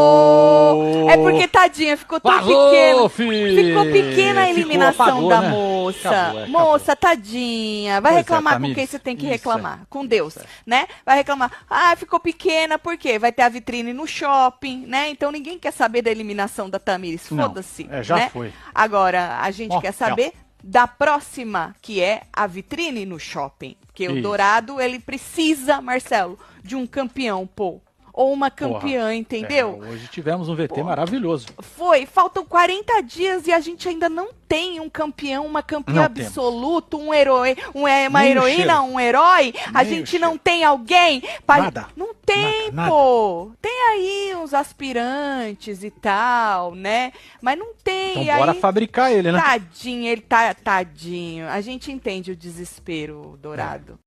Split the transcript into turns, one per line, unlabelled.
Oh! É porque, tadinha, ficou tão pequena.
Filho.
Ficou pequena a eliminação
apagou,
da
né?
moça.
Acabou,
Moça, tadinha. Vai
Pois
reclamar com
Tamires.
quem você tem que
Isso
reclamar.
é.
Com Deus,
Isso é.
né? Vai reclamar. Ah, ficou pequena, por quê? Vai ter a vitrine no shopping, né? Então ninguém quer saber da eliminação da Tamires.
Não,
Foda-se.
já
né?
foi.
Agora, a gente quer
Não.
saber da próxima, que é a vitrine no shopping. Porque o
Isso.
Dourado, ele precisa, Marcelo, de um campeão, pô. Ou uma campeã, entendeu?
Hoje tivemos um VT maravilhoso.
Faltam 40 dias e a gente ainda não tem um campeão, uma campeã
Não
absoluto, um herói, uma
Nem o
heroína,
cheiro.
um herói. A
Nem o
gente não
cheiro.
tem alguém para.
Nada.
Não tem,
Nada.
pô. Tem aí uns aspirantes e tal, né? Mas não tem.
Então bora
aí,
fabricar ele, né?
tadinho, ele tá tadinho. A gente entende o desespero, Dourado.